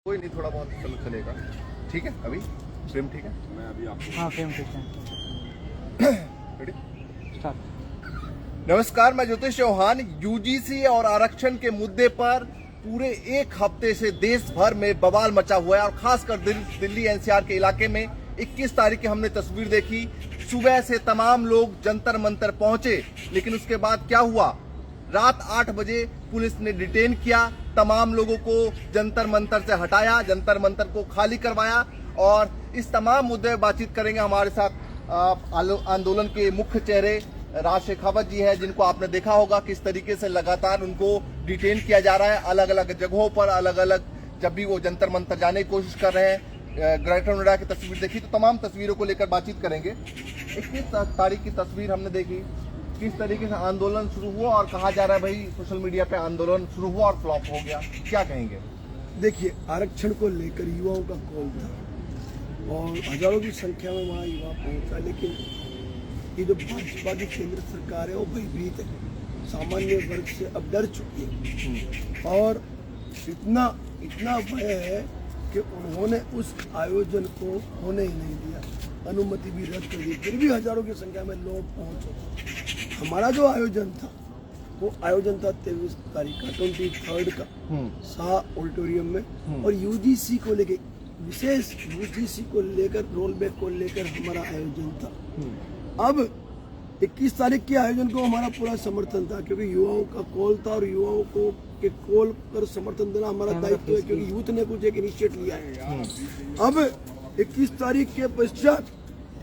कोई नहीं, थोड़ा बहुत चलेगा। ठीक है, अभी फ्रेम ठीक है। मैं अभी आपको हाँ फ्रेम ठीक है। रेडी? स्टार्ट। नमस्कार, मैं ज्योतिष चौहान। यूजीसी और आरक्षण के मुद्दे पर पूरे एक हफ्ते से देश भर में बवाल मचा हुआ है और खासकर दिल्ली एनसीआर के इलाके में 21 तारीख की हमने तस्वीर देखी। सुबह से तमाम लोग जंतर मंतर पहुंचे, लेकिन उसके बाद क्या हुआ? रात 8 बजे पुलिस ने डिटेन किया, तमाम लोगों को जंतर मंतर से हटाया, जंतर मंतर को खाली करवाया। और इस तमाम मुद्दे पर बातचीत करेंगे। हमारे साथ आंदोलन के मुख्य चेहरे राज शेखावत जी हैं, जिनको आपने देखा होगा किस तरीके से लगातार उनको डिटेन किया जा रहा है अलग अलग जगहों पर, अलग अलग जब भी वो जंतर मंतर जाने की कोशिश कर रहे हैं। ग्रेटर नोएडा की तस्वीर देखी, तो तमाम तस्वीरों को लेकर बातचीत करेंगे। 21 तारीख की तस्वीर हमने देखी, किस तरीके से आंदोलन शुरू हुआ और कहा जा रहा है भाई सोशल मीडिया पे आंदोलन शुरू हुआ और फ्लॉप हो गया। क्या कहेंगे? देखिए, आरक्षण को लेकर युवाओं का कॉल था और हजारों की संख्या में वहाँ युवा पहुंचा, लेकिन ये जो भाजपा की केंद्र सरकार है वो भयभीत है, सामान्य वर्ग से अब डर चुकी है और इतना भय है कि उन्होंने उस आयोजन को होने ही नहीं दिया, अनुमति भी रद्द कर दी। फिर भी हजारों की संख्या में लोग पहुंचे। हमारा जो आयोजन था वो आयोजन था 23 तारीख का, 23 का शाह ऑडिटोरियम में, और यूजीसी को लेकर विशेष यूजीसी को लेकर रोल बैक को लेकर हमारा आयोजन था। अब 21 तारीख के आयोजन को हमारा पूरा समर्थन था, क्योंकि युवाओं का कॉल था और युवाओं को के कॉल पर समर्थन देना हमारा दायित्व है, क्योंकि यूथ ने कुछ एक इनिशिएट लिया है। अब 21 तारीख के पश्चात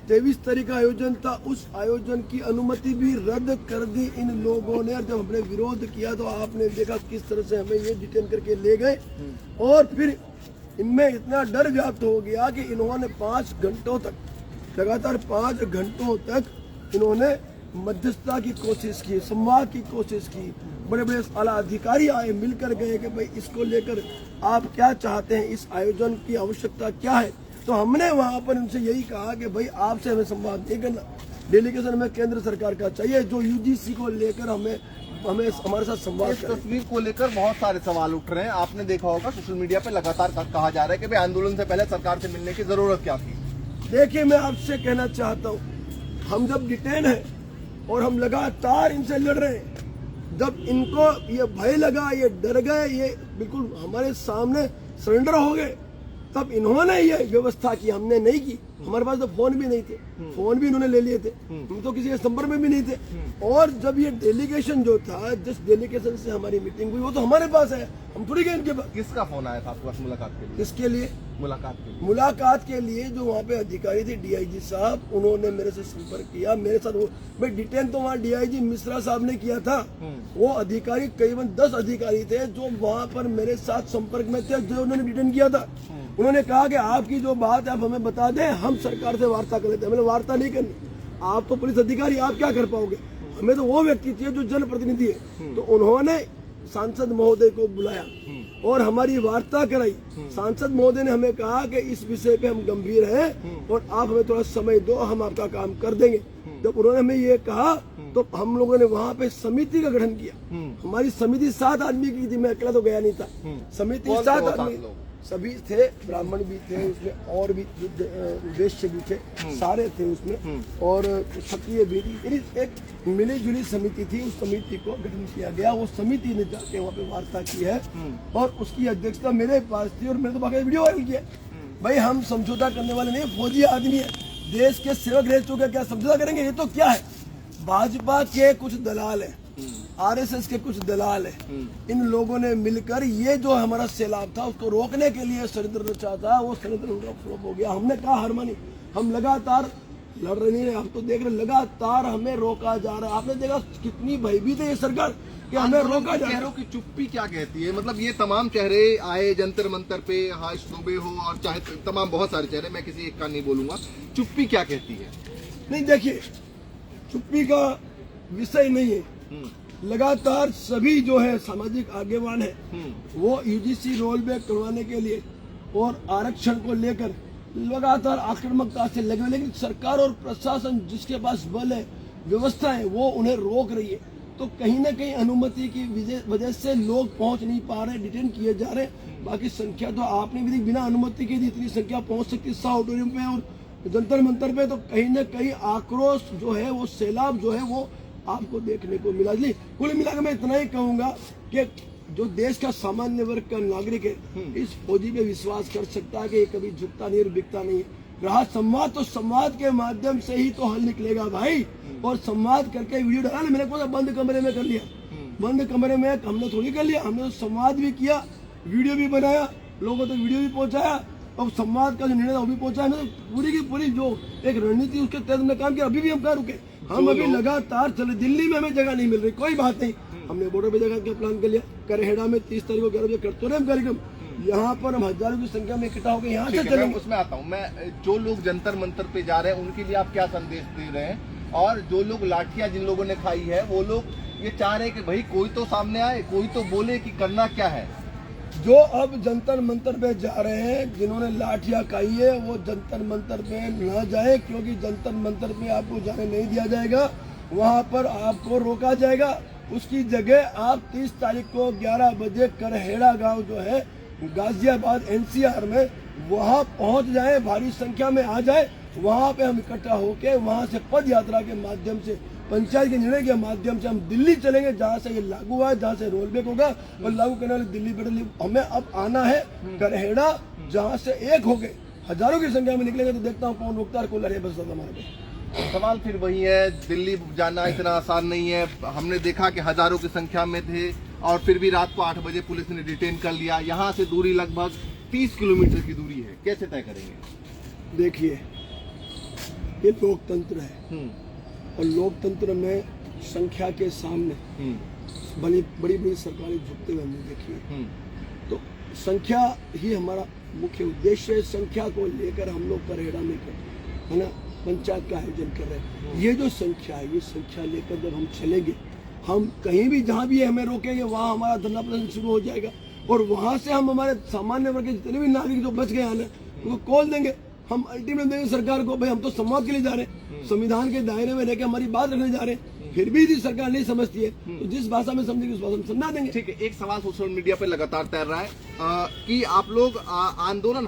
23 तारीख का आयोजन था, उस आयोजन की अनुमति भी रद्द कर दी इन लोगों ने। जब हमने विरोध किया तो आपने देखा किस तरह से हमें ये डिटेन करके ले गए, और फिर इनमें इतना डर व्याप्त हो गया कि इन्होंने 5 घंटों तक, लगातार 5 घंटों तक इन्होंने मध्यस्थता की कोशिश की, संवाद की कोशिश की। बड़े बड़े आला अधिकारी आए, मिलकर गए कि भाई इसको लेकर आप क्या चाहते हैं, इस आयोजन की आवश्यकता क्या है। तो हमने वहाँ पर उनसे यही कहा कि भाई आपसे हमें संवाद नहीं करना, डेलीगेशन हमें केंद्र सरकार का चाहिए, जो यूजीसी को लेकर हमें हमारे साथ संवाद। इस तस्वीर को लेकर बहुत सारे सवाल उठ रहे हैं। आपने देखा होगा सोशल मीडिया पे लगातार कहा जा रहा है कि भाई आंदोलन से पहले सरकार से मिलने की जरूरत क्या थी। देखिए, मैं आपसे कहना चाहता हूँ, हम जब डिटेन है और हम लगातार इनसे लड़ रहे हैं, जब इनको ये भय लगा, ये डर गए, ये बिल्कुल हमारे सामने सरेंडर हो गए, तब इन्होंने ये व्यवस्था की, हमने नहीं की। हमारे पास तो फोन भी नहीं थे, फोन भी इन्होंने ले लिए थे, हम तो किसी के संपर्क में भी नहीं थे। और जब ये डेलीगेशन जो था, जिस डेलीगेशन से हमारी मीटिंग हुई, वो तो हमारे पास है, हम थोड़ी गए इनके पास। किसका फोन आया था आपके पास मुलाकात के लिए? किसके लिए? मुलाकात के लिए जो वहाँ पे अधिकारी थे, डीआईजी साहब, उन्होंने मेरे से संपर्क किया, मेरे साथ वो भाई डिटेन तो वहाँ डीआईजी मिश्रा साहब ने किया था। वो अधिकारी करीबन 10 अधिकारी थे जो वहाँ पर मेरे साथ संपर्क में थे, जो उन्होंने डिटेन किया था। उन्होंने कहा कि आपकी जो बात है आप हमें बता दें, हम सरकार से वार्ता कर लेते हैं। मैंने वार्ता नहीं करनी, आप तो पुलिस अधिकारी, आप क्या कर पाओगे, हमें तो वो व्यक्ति चाहिए जो जनप्रतिनिधि है। तो उन्होंने सांसद महोदय को बुलाया और हमारी वार्ता कराई। सांसद महोदय ने हमें कहा कि इस विषय पे हम गंभीर हैं और आप हमें थोड़ा समय दो, हम आपका काम कर देंगे। जब उन्होंने हमें ये कहा तो हम लोगों ने वहाँ पे समिति का गठन किया। हमारी समिति 7 आदमी की थी, मैं अकेला तो गया नहीं था। समिति 7 आदमी सभी थे, ब्राह्मण भी थे उसमें, और भी वैश्य भी थे, सारे थे उसमें, और क्षत्रिय भी थी। एक मिली जुली समिति थी, उस समिति को गठन किया गया। वो समिति ने जाके वहाँ पे वार्ता की है और उसकी अध्यक्षता मेरे पास थी, और मैंने तो बाकायदा वीडियो वायरल किया। भाई हम समझौता करने वाले नहीं, फौजी आदमी है, देश के सेवक रह चुके, क्या समझौता करेंगे? ये तो क्या है, भाजपा के कुछ दलाल है, आरएसएस के कुछ दलाल है, इन लोगों ने मिलकर ये जो हमारा सैलाब था उसको रोकने के लिए षड्यंत्र रचा था। वो षड्यंत्र उनका फ्लॉप हो गया। हमने कहा हार मानी, हम लगातार लड़ रहे नहीं, आप तो देख रहे, लगातार हमें रोका जा रहा है। आपने देखा कितनी भयभीत है ये सरकार कि हमें रोका जा रहा है। चेहरों की चुप्पी क्या कहती है? मतलब ये तमाम चेहरे आए जंतर मंतर पे, हाश दुबे हो और चाहे तमाम बहुत सारे चेहरे, मैं किसी एक का नहीं बोलूंगा, चुप्पी क्या कहती है? नहीं, देखिए, चुप्पी का विषय नहीं है। लगातार सभी जो है सामाजिक आगेवान है, वो यूजीसी रोल बैक करवाने के लिए और आरक्षण को लेकर लगातार आक्रामकता से लगे, लेकिन सरकार और प्रशासन जिसके पास बल है, व्यवस्था है, वो उन्हें रोक रही है। तो कहीं ना कहीं अनुमति की वजह से लोग पहुंच नहीं पा रहे, डिटेन किए जा रहे हैं। बाकी संख्या तो आपने भी बिना अनुमति के इतनी संख्या पहुंच सकती है ऑडिटोरियम पे और जंतर मंतर पे, तो कहीं ना कहीं आक्रोश जो है वो सैलाब जो है वो आपको देखने को मिला। इसलिए कुल मिलाकर मैं इतना ही कहूंगा कि जो देश का सामान्य वर्ग का नागरिक है इस फौजी पे विश्वास कर सकता है कि ये कभी झुकता नहीं और बिकता नहीं। रहा संवाद, तो संवाद के माध्यम से ही तो हल निकलेगा भाई। और संवाद करके वीडियो डाला ना, मैंने को बंद कमरे में कर लिया, बंद कमरे में हमने थोड़ी कर लिया, हमने तो संवाद भी किया, वीडियो भी बनाया, लोगों तक वीडियो भी पहुंचाया और संवाद का जो निर्णय वो भी पहुंचाया। पूरी की पूरी जो एक रणनीति उसके तहत हमने काम किया। अभी भी हम कहाँ रुके, हम अभी लगातार चले। दिल्ली में हमें जगह नहीं मिल रही, कोई बात नहीं, हमने बॉर्डर पे जगह का प्लान कर लिया। करहेड़ा में 30 तारीख को 11 बजे करते रहे हम कार्यक्रम। यहाँ पर हम हजारों की संख्या में इकट्ठा हो गए, यहाँ से चलेंगे। उसमें आता हूँ मैं, जो लोग जंतर मंतर पे जा रहे हैं उनके लिए आप क्या संदेश दे रहे हैं? और जो लोग लाठियां जिन लोगों ने खाई है वो लोग ये चाह रहे हैं कि भाई कोई तो सामने आए, कोई तो बोले कि करना क्या है। जो अब जंतर मंतर पे जा रहे हैं, जिन्होंने लाठियां खाई है वो जंतर मंतर पे न जाए, क्योंकि जंतर मंतर पे आपको जाने नहीं दिया जाएगा, वहां पर आपको रोका जाएगा। उसकी जगह आप 30 तारीख को 11 बजे करहेड़ा गांव जो है गाजियाबाद NCR में वहां पहुंच जाए, भारी संख्या में आ जाए। वहां पे हम इकट्ठा होके वहां से पद यात्रा के माध्यम से, पंचायत के निर्णय के माध्यम से हम दिल्ली चलेंगे, जहां से ये लागू हुआ है, जहां से रोल बैक होगा और लागू करने वाले दिल्ली बैठे। हमें अब आना है करहेड़ा, जहां से एक हो गए हजारों की संख्या में निकलेंगे। तो देखता हूँ कौन रोकता है, कौन लड़े बस हमारे। सवाल फिर वही है, दिल्ली जाना इतना आसान नहीं है। हमने देखा कि हजारों की संख्या में थे और फिर भी रात को 8 बजे पुलिस ने डिटेन कर लिया। यहाँ से दूरी लगभग 30 किलोमीटर की दूरी है, कैसे तय करेंगे? देखिए, ये लोकतंत्र है और लोकतंत्र में संख्या के सामने बड़ी बड़ी सरकारें झुकते हुए हमने देखी है। तो संख्या ही हमारा मुख्य उद्देश्य है। संख्या को लेकर हम लोग करहेड़ा में है ना पंचायत का आयोजन कर रहे हैं। ये जो संख्या है, ये संख्या लेकर जब हम चलेंगे, हम कहीं भी जहाँ भी हमें रोकेंगे वहाँ हमारा धरना प्रदर्शन शुरू हो जाएगा और वहाँ से हम हमारे सामान्य वर्ग के जितने भी नागरिक जो बच गए हैं उनको कॉल देंगे। हम अल्टीमेट देंगे सरकार को, भाई हम तो संवाद के लिए जा रहे हैं, संविधान के दायरे में रहकर हमारी बात रखने जा रहे हैं। फिर भी यदि सरकार नहीं समझती है तो जिस भाषा में समझेगी उस भाषा में समझा देंगे। ठीक है, एक सवाल सोशल मीडिया पे लगातार तैर रहा है कि आप लोग आंदोलन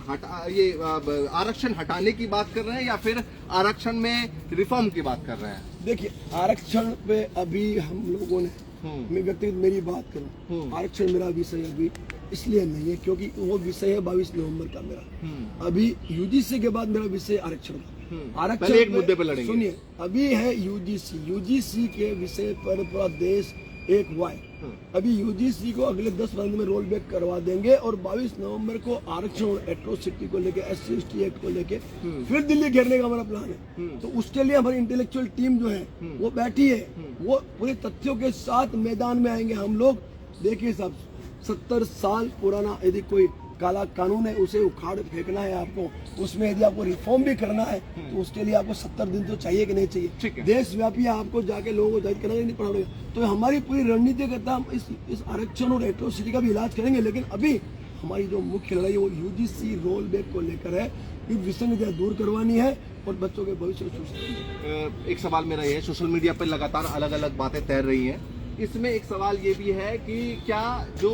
आरक्षण हटाने की बात कर रहे हैं या फिर आरक्षण में रिफॉर्म की बात कर रहे हैं? देखिए, आरक्षण पे अभी हम लोगों ने, मैं व्यक्तिगत मेरी बात करूं, आरक्षण मेरा विषय अभी इसलिए नहीं है क्योंकि वो विषय है 22 नवंबर का मेरा। अभी UGC के बाद मेरा विषय आरक्षण का। आरक्षण एक मुद्दे पे लड़ेंगे। सुनिए, अभी है UGC के विषय पर पूरा देश एक हुआ है। अभी UGC को अगले 10 दिन में रोल बैक करवा देंगे और 22 नवंबर को आरक्षण और एट्रोसिटी को लेके, SC/ST एक्ट को लेके फिर दिल्ली घेरने का हमारा प्लान है। तो उसके लिए हमारी इंटेलेक्चुअल टीम जो है वो बैठी है, वो पूरे तथ्यों के साथ मैदान में आएंगे हम लोग। देखिए साहब, 70 साल पुराना यदि कोई काला कानून है उसे उखाड़ फेंकना है आपको, उसमें यदि आपको रिफॉर्म भी करना है तो उसके लिए आपको 70 दिन तो चाहिए कि नहीं चाहिए? देशव्यापी आपको जाके लोगों को जाहिर करना नहीं पड़ेगा। तो हमारी पूरी रणनीति करता हम इस आरक्षण और एट्रोसिटी का भी इलाज करेंगे, लेकिन अभी हमारी जो मुख्य लड़ाई है वो UGC रोल बैक को लेकर है। विसंगतियां दूर करवानी है और बच्चों के भविष्य को। एक सवाल मेरा ये है, सोशल मीडिया पर लगातार अलग अलग बातें तैर रही हैं, इसमें एक सवाल ये भी है कि क्या जो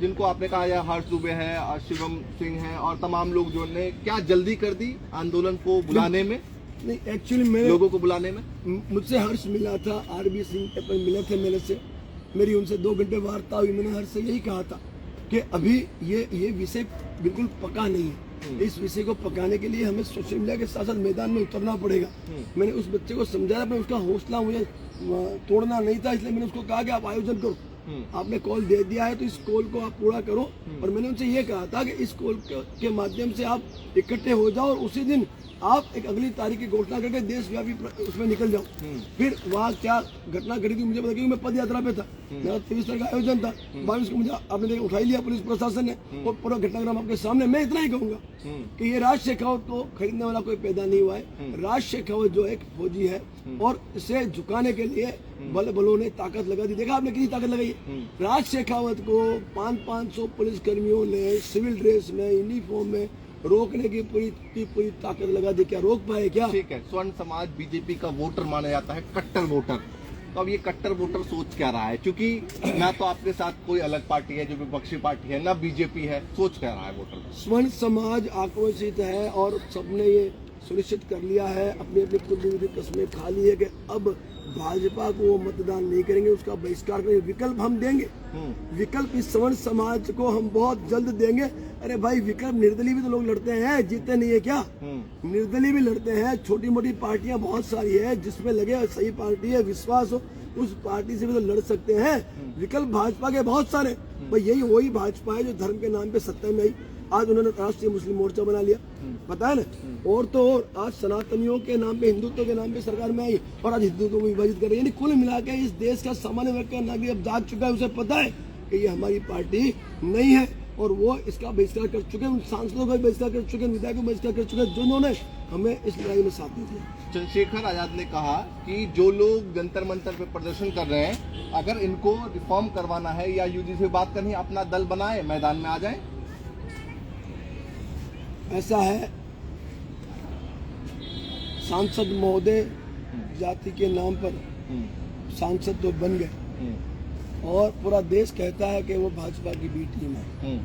जिनको आपने कहा या हर्ष दुबे है, शिवम सिंह है और तमाम लोग जो ने क्या जल्दी कर दी आंदोलन को बुलाने में? नहीं, एक्चुअली मैं लोगों को बुलाने में, मुझसे हर्ष मिला था, RB सिंह मिले थे मेरे से, मेरी उनसे 2 घंटे वार्ता हुई। मैंने हर्ष से यही कहा था कि अभी ये विषय बिल्कुल पका नहीं है। इस विषय को पकाने के लिए हमें सोशल मीडिया के साथ साथ मैदान में उतरना पड़ेगा। मैंने उस बच्चे को समझाया, पर उसका हौसला मुझे तोड़ना नहीं था, इसलिए मैंने उसको कहा कि आप आयोजन करो, आपने कॉल दे दिया है तो इस कॉल को आप पूरा करो। और मैंने उनसे ये कहा था कि इस कॉल के माध्यम से आप इकट्ठे हो जाओ और उसी दिन आप एक अगली तारीख की घोषणा करके देशव्यापी उसमें निकल जाओ। फिर वहाँ क्या घटना घटी थी मुझे पता, क्योंकि मैं पद यात्रा पे था, मेरा 23 तारीख का आयोजन था। 22 को मुझे आपने देखा उठा लिया पुलिस प्रशासन ने और पूरा घटनाक्रम आपके सामने। मैं इतना ही कहूंगा कि ये राज शेखावत को खरीदने वाला कोई पैदा नहीं हुआ है। राज शेखावत जो एक फौजी है और इसे झुकाने के लिए बलों ने ताकत लगा दी। देखा आपने कितनी ताकत लगाई है? राज शेखावत को 500 पुलिस कर्मियों ने सिविल ड्रेस में, यूनिफॉर्म में रोकने की पूरी ताकत लगा दी। क्या रोक पाए क्या? ठीक है, स्वर्ण समाज बीजेपी का वोटर माना जाता है, कट्टर वोटर, तो अब ये कट्टर वोटर सोच क्या रहा है? क्योंकि ना तो आपके साथ कोई अलग पार्टी है जो विपक्षी पार्टी है, ना बीजेपी है, सोच क्या रहा है वोटर? स्वर्ण समाज आक्रोशित है और सबने ये सुनिश्चित कर लिया है, अपनी अपनी कुल कस्में खा ली है कि अब भाजपा को वो मतदान नहीं करेंगे, उसका बहिष्कार करेंगे। विकल्प हम देंगे, विकल्प इस स्वर्ण समाज को हम बहुत जल्द देंगे। अरे भाई, विकल्प निर्दलीय भी तो लोग लड़ते हैं, जीतते नहीं है क्या? निर्दलीय भी लड़ते हैं, छोटी मोटी पार्टियां बहुत सारी है, जिसमें लगे सही पार्टी है, विश्वास हो, उस पार्टी से भी तो लड़ सकते हैं। विकल्प भाजपा के बहुत सारे, भाई यही वही भाजपा है जो धर्म के नाम पे सत्ता में आई। आज उन्होंने राष्ट्रीय मुस्लिम मोर्चा बना लिया, पता है ना? और तो और आज सनातनियों के नाम पे, हिंदुत्व के नाम पे सरकार में आई और आज हिंदुत्व को विभाजित कर रही है। यानी कुल मिला के इस देश का सामान्य वर्ग का नागरिक अब जाग चुका है, उसे पता है कि ये हमारी पार्टी नहीं है और वो इसका बहिष्कार कर चुके हैं। उन सांसदों का भी बहिष्कार कर चुके हैं, विधायकों का बहिष्कार कर चुके हैं, जिन्होंने हमें इस लड़ाई में साथ नहीं दिया। चंद्रशेखर आजाद ने कहा कि जो लोग जंतर मंतर पे प्रदर्शन कर रहे हैं, अगर इनको रिफॉर्म करवाना है या यूजीसी से बात करनी है, अपना दल बनाए, मैदान में आ जाए। ऐसा है, सांसद महोदय जाति के नाम पर सांसद तो बन गए और पूरा देश कहता है कि वो भाजपा की बी टीम है।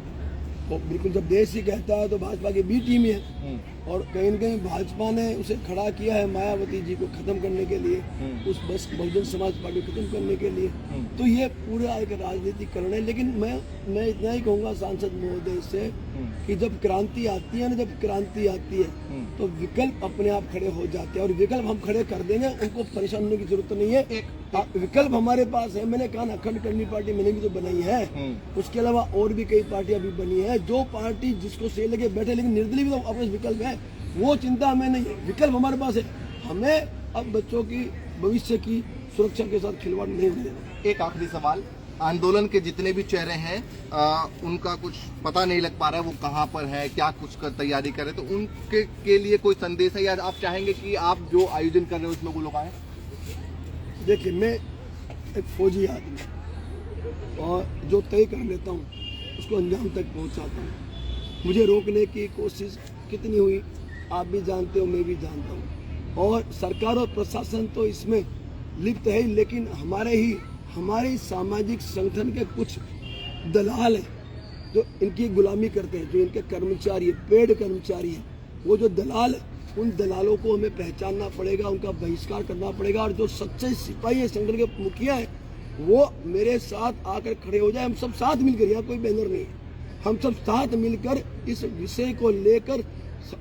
तो बिल्कुल, जब देश ही कहता है तो भाजपा की बी टीम ही है। और कहीं न कहीं भाजपा ने उसे खड़ा किया है मायावती जी को खत्म करने के लिए, उस बस बहुजन समाज पार्टी को खत्म करने के लिए। तो ये पूरा एक राजनीतिकरण है। लेकिन मैं इतना ही कहूँगा सांसद महोदय से कि जब क्रांति आती है ना, जब क्रांति आती है तो विकल्प अपने आप खड़े हो जाते हैं और विकल्प हम खड़े कर देंगे, उनको परेशान होने की जरूरत नहीं है। विकल्प हमारे पास है। मैंने कहा अखंड करनी पार्टी मैंने भी तो बनाई है, उसके अलावा और भी कई पार्टियां भी बनी है। जो पार्टी जिसको सही लगे बैठे, लेकिन निर्दलीय भी तो अपने विकल्प है, वो चिंता हमें नहीं है, विकल्प हमारे पास है। हमें अब बच्चों की भविष्य की सुरक्षा के साथ खिलवाड़ नहीं होने देना। एक आखिरी सवाल, आंदोलन के जितने भी चेहरे हैं उनका कुछ पता नहीं लग पा रहा है, वो कहाँ पर है, क्या कुछ कर तैयारी कर रहे, तो उनके के लिए कोई संदेश है या आप चाहेंगे कि आप जो आयोजन कर रहे हो उसमें वो लोग आए? देखिए, मैं एक फौजी आदमी और जो तय कर लेता हूँ उसको अंजाम तक पहुँचाता हूँ। मुझे रोकने की कोशिश कितनी हुई आप भी जानते हो, मैं भी जानता हूँ। और सरकार और प्रशासन तो इसमें लिप्त है, लेकिन हमारे सामाजिक संगठन के कुछ दलाल हैं जो इनकी गुलामी करते हैं, जो इनके कर्मचारी है, पेड कर्मचारी हैं। वो जो दलाल है, उन दलालों को हमें पहचानना पड़ेगा, उनका बहिष्कार करना पड़ेगा। और जो सच्चे सिपाही है, संगठन के मुखिया है, वो मेरे साथ आकर खड़े हो जाए। हम सब साथ मिलकर, यहाँ कोई बैनर नहीं है, हम सब साथ मिलकर इस विषय को लेकर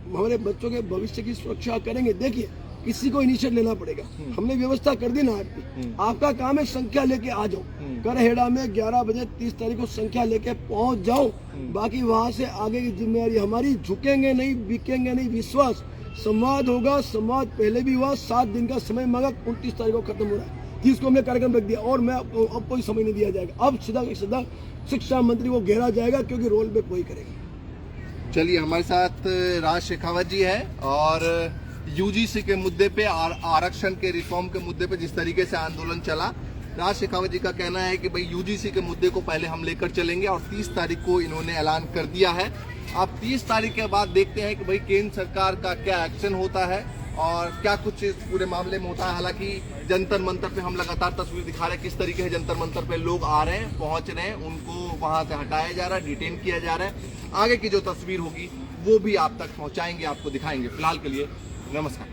हमारे बच्चों के भविष्य की सुरक्षा करेंगे। देखिए, किसी को इनिशिएट लेना पड़ेगा। हमने व्यवस्था कर दी ना आपकी, आपका काम है संख्या लेके आ जाओ। करहेड़ा में 11 बजे 30 तारीख को संख्या लेके पहुंच जाओ। बाकी वहां से आगे की जिम्मेदारी हमारी। झुकेंगे नहीं, बिकेंगे नहीं, विश्वास। संवाद होगा, संवाद पहले भी हुआ, 7 दिन का समय मांगा, 29 तारीख को खत्म हो रहा है। 30 को हमने कार्यक्रम रख दिया और मैं अब कोई समय नहीं दिया जाएगा। अब सीधा शिक्षा मंत्री को घेरा जाएगा, क्योंकि रोल बैक वही करेगा। चलिए, हमारे साथ राज शेखावत जी है और यूजीसी के मुद्दे पे और आरक्षण के रिफॉर्म के मुद्दे पे जिस तरीके से आंदोलन चला, राज शेखावत जी का कहना है कि भाई यूजीसी के मुद्दे को पहले हम लेकर चलेंगे और 30 तारीख को इन्होंने ऐलान कर दिया है। अब 30 तारीख के बाद देखते हैं कि भाई केंद्र सरकार का क्या एक्शन होता है और क्या कुछ इस पूरे मामले में होता है। हालांकि जंतर मंतर पे हम लगातार तस्वीर दिखा रहे हैं किस तरीके से जंतर मंतर पे लोग आ रहे हैं, पहुंच रहे हैं, उनको वहां से हटाया जा रहा है, डिटेन किया जा रहा है। आगे की जो तस्वीर होगी वो भी आप तक पहुंचाएंगे, आपको दिखाएंगे। फिलहाल के लिए नमस्कार।